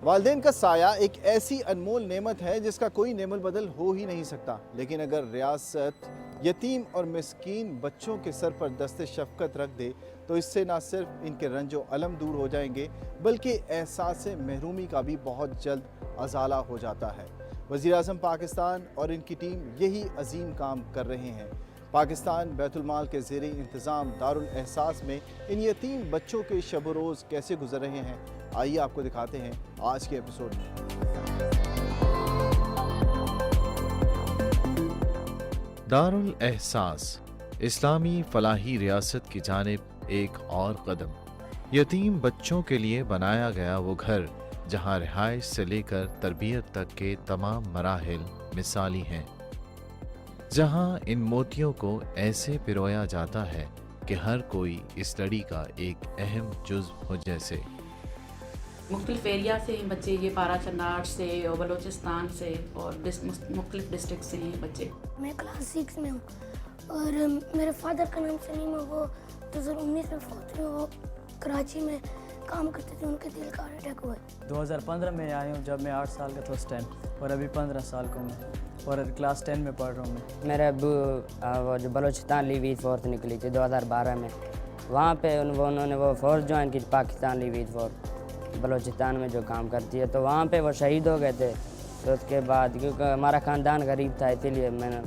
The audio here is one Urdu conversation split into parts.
والدین کا سایہ ایک ایسی انمول نعمت ہے جس کا کوئی نعم البدل ہو ہی نہیں سکتا، لیکن اگر ریاست یتیم اور مسکین بچوں کے سر پر دست شفقت رکھ دے تو اس سے نہ صرف ان کے رنج و الم دور ہو جائیں گے بلکہ احساس محرومی کا بھی بہت جلد ازالہ ہو جاتا ہے۔ وزیر اعظم پاکستان اور ان کی ٹیم یہی عظیم کام کر رہے ہیں۔ پاکستان بیت المال کے زیر انتظام دارالاحساس میں ان یتیم بچوں کے شب و روز کیسے گزر رہے ہیں، آئیے آپ کو دکھاتے ہیں آج کے ایپیسوڈ میں۔ دارالاحساس اسلامی فلاحی ریاست کی جانب ایک اور قدم۔ یتیم بچوں کے لیے بنایا گیا وہ گھر جہاں رہائش سے لے کر تربیت تک کے تمام مراحل مثالی ہیں، جہاں ان موتیوں کو ایسے پرویا جاتا ہے کہ ہر کوئی اس لڑی کا ایک اہم جزو ہو جیسے۔ مختلف ایریا سے ہیں بچے، یہ پارا چنار سے اور بلوچستان سے اور مختلف ڈسٹرکٹ سے ہیں بچے۔ میں کلاس 6 میں ہوں اور میرے فادر کا نام سلیم ہے، وہ 2019 میں فوت ہوئے، وہ کراچی میں کام کرتے تھے، ان کے دل کا ہارٹ اٹیک ہوا ہے۔ 2015 میں آئی ہوں جب میں 8 سال کا تھا اس ٹائم، اور ابھی 15 سال کا ہوں اور کلاس 10 میں پڑھ رہا ہوں میں۔ میرے ابو وہ جو بلوچستان لیو فورس نکلی تھی 2012 میں، وہاں پہ انہوں نے وہ فورس جوائن کی، پاکستان لیو فورس بلوچستان میں جو کام کرتی ہے، تو وہاں پہ وہ شہید ہو گئے تھے۔ تو اس کے بعد کیونکہ ہمارا خاندان غریب تھا، اسی لیے میں نے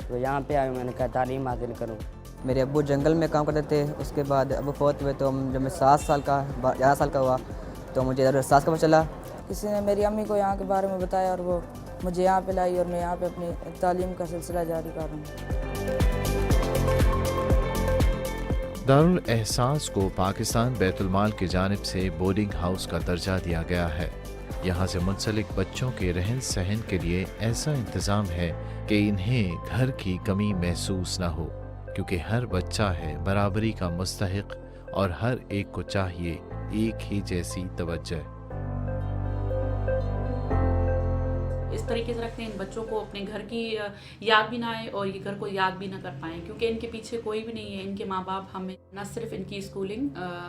تو یہاں پہ آیا، میں نے کہا تعلیم حاصل کروں۔ میرے ابو جنگل میں کام کرتے تھے، اس کے بعد ابو فوت ہوئے تو جب میں 7 سال کا 11 سال کا ہوا تو مجھے احساس کا پتہ چلا۔ کسی نے میری امی کو یہاں کے بارے میں بتایا اور وہ مجھے یہاں پہ لائی اور میں یہاں پہ اپنی تعلیم کا سلسلہ جاری کر رہا ہوں۔ دارالاحساس کو پاکستان بیت المال کی جانب سے بورڈنگ ہاؤس کا درجہ دیا گیا ہے۔ یہاں سے منسلک بچوں کے رہن سہن کے لیے ایسا انتظام ہے کہ انہیں گھر کی کمی محسوس نہ ہو، کیونکہ ہر بچہ ہے برابری کا مستحق اور ہر ایک کو چاہیے ایک ہی جیسی توجہ۔ اس طریقے سے رکھتے ہیں ان بچوں کو اپنے گھر کی یاد بھی نہ آئے اور یہ گھر کو یاد بھی نہ کر پائیں، کیونکہ ان کے پیچھے کوئی بھی نہیں ہے۔ ان کے ماں باپ ہمیں نہ صرف ان کی اسکولنگ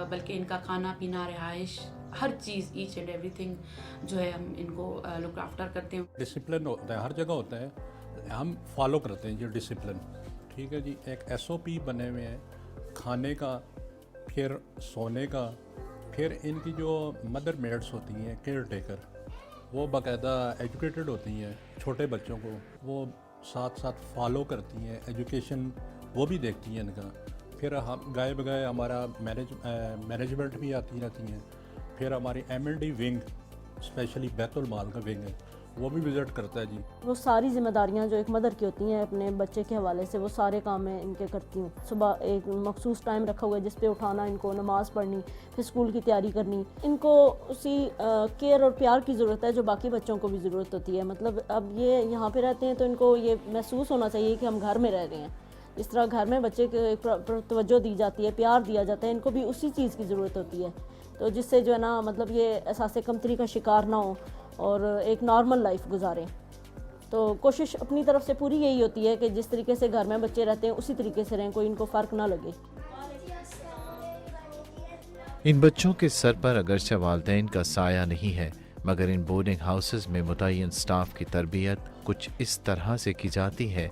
بلکہ ان کا کھانا پینا، رہائش، ہر چیز، ایچ اینڈ ایوری تھنگ جو ہے ہم ان کو لک آفٹر کرتے ہیں۔ ڈسپلن ہوتا ہے، ہر جگہ ہوتا ہے، ہم فالو کرتے ہیں یہ ڈسپلن، ٹھیک ہے جی۔ ایک ایس او پی بنے ہوئے ہیں کھانے کا، پھر سونے کا، پھر ان کی جو مدر میڈس ہوتی ہیں کیئر ٹیکر، وہ باقاعدہ ایجوکیٹڈ ہوتی ہیں، چھوٹے بچوں کو وہ ساتھ ساتھ فالو کرتی ہیں، ایجوکیشن وہ بھی دیکھتی ہیں ان کا۔ پھر ہم گائے بگائے ہمارا مینجمنٹ بھی آتی رہتی ہیں، پھر ہماری M&D ونگ اسپیشلی بیت المال کا ونگ ہے وہ بھی وزٹ کرتا ہے جی۔ وہ ساری ذمہ داریاں جو ایک مدر کی ہوتی ہیں اپنے بچے کے حوالے سے، وہ سارے کام میں ان کے کرتی ہوں۔ صبح ایک مخصوص ٹائم رکھا ہوا ہے جس پہ اٹھانا ان کو، نماز پڑھنی، پھر اسکول کی تیاری کرنی۔ ان کو اسی کیئر اور پیار کی ضرورت ہے جو باقی بچوں کو بھی ضرورت ہوتی ہے۔ مطلب اب یہ یہاں پہ رہتے ہیں تو ان کو یہ محسوس ہونا چاہیے کہ ہم گھر میں رہ رہے ہیں۔ جس طرح گھر میں بچے کو توجہ دی جاتی ہے، پیار دیا جاتا ہے، ان کو بھی اسی چیز کی ضرورت ہوتی ہے، تو جس سے جو ہے نا مطلب یہ احساس کمتری کا شکار نہ ہو اور ایک نارمل لائف گزاریں۔ تو کوشش اپنی طرف سے پوری یہی ہوتی ہے کہ جس طریقے سے گھر میں بچے رہتے ہیں اسی طریقے سے رہیں، کوئی ان کو فرق نہ لگے۔ ان بچوں کے سر پر اگرچہ والدین کا سایہ نہیں ہے، مگر ان بورڈنگ ہاؤسز میں متعین سٹاف کی تربیت کچھ اس طرح سے کی جاتی ہے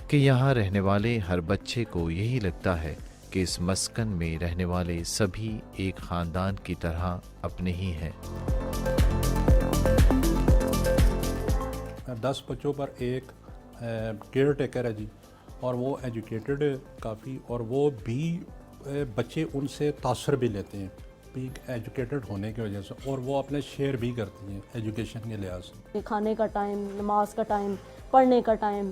کہ یہاں رہنے والے ہر بچے کو یہی لگتا ہے کہ اس مسکن میں رہنے والے سبھی ایک خاندان کی طرح اپنے ہی ہیں۔ 10 بچوں پر ایک کیئر ٹیکر ہے جی، اور وہ ایجوکیٹڈ کافی، اور وہ بھی بچے ان سے تاثر بھی لیتے ہیں بھی ایجوکیٹڈ ہونے کی وجہ سے، اور وہ اپنے شیئر بھی کرتی ہیں ایجوکیشن کے لحاظ سے۔ کھانے کا ٹائم، نماز کا ٹائم، پڑھنے کا ٹائم،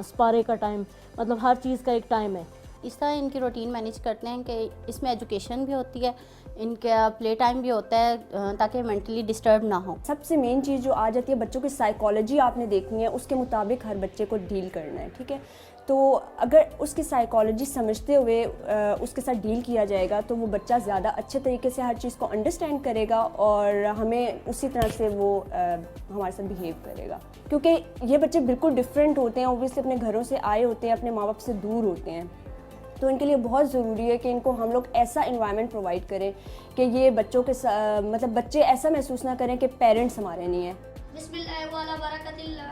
سپارے کا ٹائم، مطلب ہر چیز کا ایک ٹائم ہے۔ اس طرح ان کی روٹین مینیج کرتے ہیں کہ اس میں ایجوکیشن بھی ہوتی ہے، ان کا پلے ٹائم بھی ہوتا ہے تاکہ مینٹلی ڈسٹرب نہ ہو۔ سب سے مین چیز جو آ جاتی ہے بچوں کی سائیکالوجی آپ نے دیکھنی ہے، اس کے مطابق ہر بچے کو ڈیل کرنا ہے، ٹھیک ہے۔ تو اگر اس کی سائیکالوجی سمجھتے ہوئے اس کے ساتھ ڈیل کیا جائے گا تو وہ بچہ زیادہ اچھے طریقے سے ہر چیز کو انڈرسٹینڈ کرے گا اور ہمیں اسی طرح سے وہ ہمارے ساتھ بیہیو کرے گا، کیونکہ یہ بچے بالکل ڈفرینٹ ہوتے ہیں، اوبویسلی اپنے گھروں سے آئے ہوتے ہیں، اپنے ماں باپ سے دور ہوتے ہیں، تو ان کے لیے بہت ضروری ہے کہ ان کو ہم لوگ ایسا انوائرمنٹ پرووائڈ کریں کہ یہ بچوں کے مطلب بچے ایسا محسوس نہ کریں کہ پیرنٹس ہمارے نہیں ہیں. بسم اللہ والا برکت اللہ.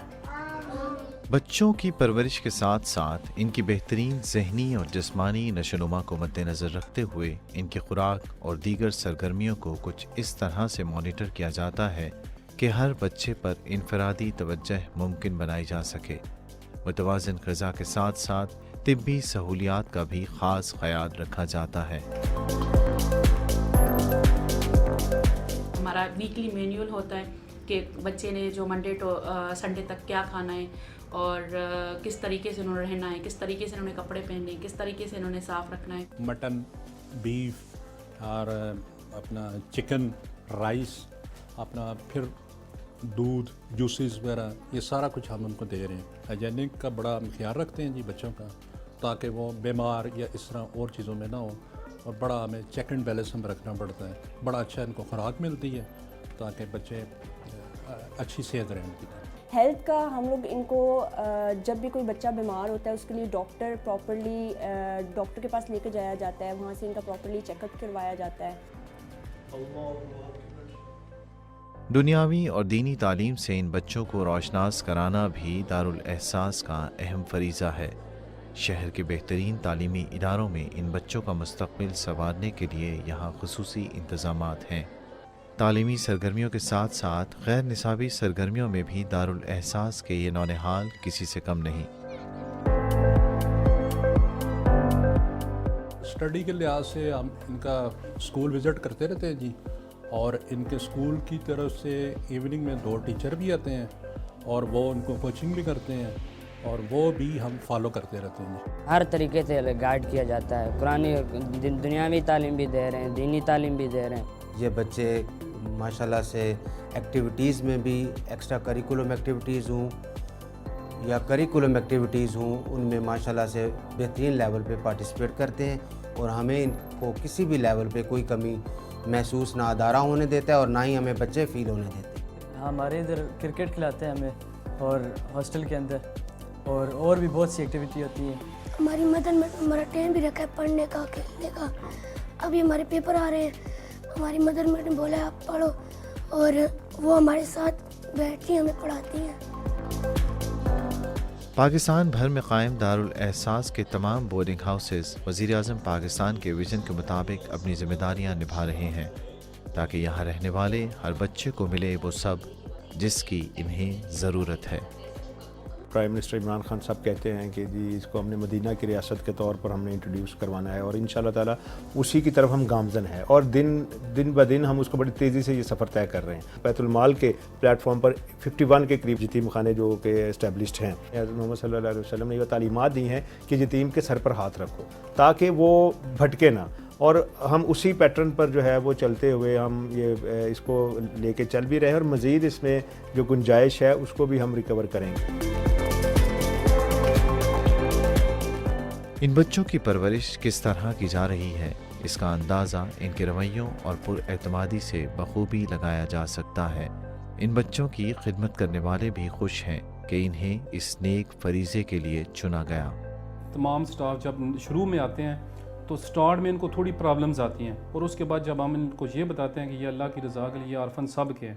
بچوں کی پرورش کے ساتھ ساتھ ان کی بہترین ذہنی اور جسمانی نشوونما کو مد نظر رکھتے ہوئے ان کی خوراک اور دیگر سرگرمیوں کو کچھ اس طرح سے مانیٹر کیا جاتا ہے کہ ہر بچے پر انفرادی توجہ ممکن بنائی جا سکے. متوازن غذا کے ساتھ ساتھ طبی سہولیات کا بھی خاص خیال رکھا جاتا ہے. ہمارا ویکلی مینیول ہوتا ہے کہ بچے نے جو منڈے ٹو سنڈے تک کیا کھانا ہے اور کس طریقے سے انہوں نے رہنا ہے, کس طریقے سے انہوں نے کپڑے پہننے, کس طریقے سے انہوں نے صاف رکھنا ہے. مٹن, بیف اور اپنا چکن, رائس, اپنا پھر دودھ, جوسز وغیرہ, یہ سارا کچھ ہم ان کو دے رہے ہیں. ہائیجینک کا بڑا ہم خیال رکھتے ہیں جی بچوں کا, تاکہ وہ بیمار یا اس طرح اور چیزوں میں نہ ہو, اور بڑا ہمیں چیک اینڈ بیلنس ہم رکھنا پڑتا ہے. بڑا اچھا ان کو خوراک ملتی ہے تاکہ بچے اچھی صحت رہیں ان کی. ہیلتھ کا ہم لوگ ان کو جب بھی کوئی بچہ بیمار ہوتا ہے اس کے لیے ڈاکٹر کے پاس لے کے جایا جاتا ہے, وہاں سے ان کا پراپرلی چیک اپ کروایا جاتا ہے. دنیاوی اور دینی تعلیم سے ان بچوں کو روشناس کرانا بھی دارالاحساس کا اہم فریضہ ہے. شہر کے بہترین تعلیمی اداروں میں ان بچوں کا مستقبل سنوارنے کے لیے یہاں خصوصی انتظامات ہیں. تعلیمی سرگرمیوں کے ساتھ ساتھ غیر نصابی سرگرمیوں میں بھی دارالاحساس کے یہ نونہال کسی سے کم نہیں. اسٹڈی کے لحاظ سے ہم ان کا اسکول وزٹ کرتے رہتے ہیں جی, اور ان کے اسکول کی طرف سے ایوننگ میں 2 ٹیچر بھی آتے ہیں اور وہ ان کو کوچنگ بھی کرتے ہیں, اور وہ بھی ہم فالو کرتے رہتے ہیں. ہر طریقے سے گائیڈ کیا جاتا ہے. قرآنی دنیاوی تعلیم بھی دے رہے ہیں, دینی تعلیم بھی دے رہے ہیں. یہ بچے ماشاءاللہ سے ایکٹیویٹیز میں بھی ایکسٹرا کریکولم ایکٹیویٹیز ہوں یا کریکولم ایکٹیویٹیز ہوں, ان میں ماشاءاللہ سے بہترین لیول پہ پارٹیسپیٹ کرتے ہیں, اور ہمیں ان کو کسی بھی لیول پہ کوئی کمی محسوس نہ ادارہ ہونے دیتا ہے اور نہ ہی ہمیں بچے فیل ہونے دیتے ہیں. ہمارے ادھر کرکٹ کھلاتے ہیں ہمیں, اور ہاسٹل کے اندر اور بھی بہت سی ایکٹیویٹی ہوتی ہیں. ہماری مدد میں ہمارا ٹائم بھی رکھا ہے پڑھنے کا, کھیلنے کا. ابھی ہمارے پیپر آ رہے ہیں, ہماری مدر میڈم نے بولا آپ پڑھو, اور وہ ہمارے ساتھ بیٹھتی ہیں, ہمیں پڑھاتی ہیں. پاکستان بھر میں قائم دارالاحساس کے تمام بورڈنگ ہاؤسز وزیر اعظم پاکستان کے ویژن کے مطابق اپنی ذمہ داریاں نبھا رہے ہیں تاکہ یہاں رہنے والے ہر بچے کو ملے وہ سب جس کی انہیں ضرورت ہے. پرائم منسٹر عمران خان صاحب کہتے ہیں کہ جی اس کو ہم نے مدینہ کی ریاست کے طور پر ہم نے انٹروڈیوس کروانا ہے, اور انشاءاللہ تعالیٰ اسی کی طرف ہم گامزن ہیں, اور دن بہ دن ہم اس کو بڑی تیزی سے یہ سفر طے کر رہے ہیں. بیت المال کے پلیٹ فارم پر 51 کے قریب یتیم خانے جو کہ اسٹیبلشڈ ہیں. حضرت محمد صلی اللہ علیہ وسلم نے یہ تعلیمات دی ہیں کہ یتیم کے سر پر ہاتھ رکھو تاکہ وہ بھٹکے نہ, اور ہم اسی پیٹرن پر جو ہے وہ چلتے ہوئے ہم یہ اس کو لے کے چل بھی رہے ہیں, اور مزید اس میں جو گنجائش ہے اس کو بھی ہم ریکور کریں گے. ان بچوں کی پرورش کس طرح کی جا رہی ہے اس کا اندازہ ان کے رویوں اور پر اعتمادی سے بخوبی لگایا جا سکتا ہے. ان بچوں کی خدمت کرنے والے بھی خوش ہیں کہ انہیں اس نیک فریضے کے لیے چنا گیا. تمام سٹاف جب شروع میں آتے ہیں تو سٹارٹ میں ان کو تھوڑی پرابلمز آتی ہیں, اور اس کے بعد جب ہم ان کو یہ بتاتے ہیں کہ یہ اللہ کی رضا کے لیے عرفن سب کے ہیں,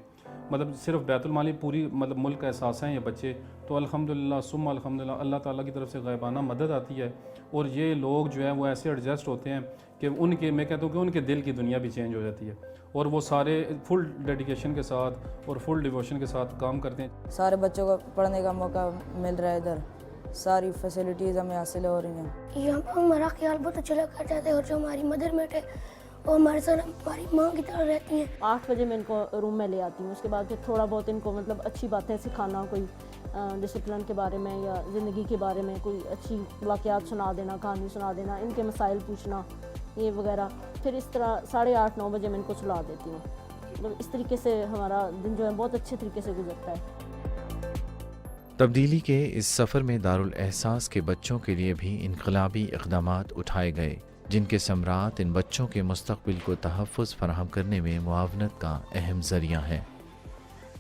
مطلب صرف بیت المال پوری مطلب ملک کا احساس ہیں یہ بچے, تو الحمدللہ ثم الحمدللہ اللہ تعالیٰ کی طرف سے غیبانہ مدد آتی ہے, اور یہ لوگ جو ہیں وہ ایسے ایڈجسٹ ہوتے ہیں کہ ان کے میں کہتا ہوں کہ ان کے دل کی دنیا بھی چینج ہو جاتی ہے, اور وہ سارے فل ڈیڈیکیشن کے ساتھ اور فل ڈیووشن کے ساتھ کام کرتے ہیں. سارے بچوں کو پڑھنے کا موقع مل رہا ہے, ادھر ساری فیسلٹیز ہمیں حاصل ہو رہی ہیں. یہاں پر ہمارا خیال بہت اچھا لگا جاتا ہے, اور جو ہماری مدر میٹ ہے وہ ہمارے ساتھ ہماری ماں کی طرح رہتی ہیں. 8 بجے میں ان کو روم میں لے آتی ہوں, اس کے بعد پھر تھوڑا بہت ان کو مطلب اچھی باتیں سکھانا, کوئی ڈسپلن کے بارے میں یا زندگی کے بارے میں کوئی اچھی واقعات سنا دینا, کہانی سنا دینا, ان کے مسائل پوچھنا یہ وغیرہ. پھر اس طرح 8:30-9 بجے میں ان کو سلا دیتی ہوں. مطلب اس طریقے سے ہمارا دن جو ہے بہت اچھے طریقے سے گزرتا ہے. تبدیلی کے اس سفر میں دارالاحساس کے بچوں کے لیے بھی انقلابی اقدامات اٹھائے گئے جن کے ثمرات ان بچوں کے مستقبل کو تحفظ فراہم کرنے میں معاونت کا اہم ذریعہ ہیں.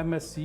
MSc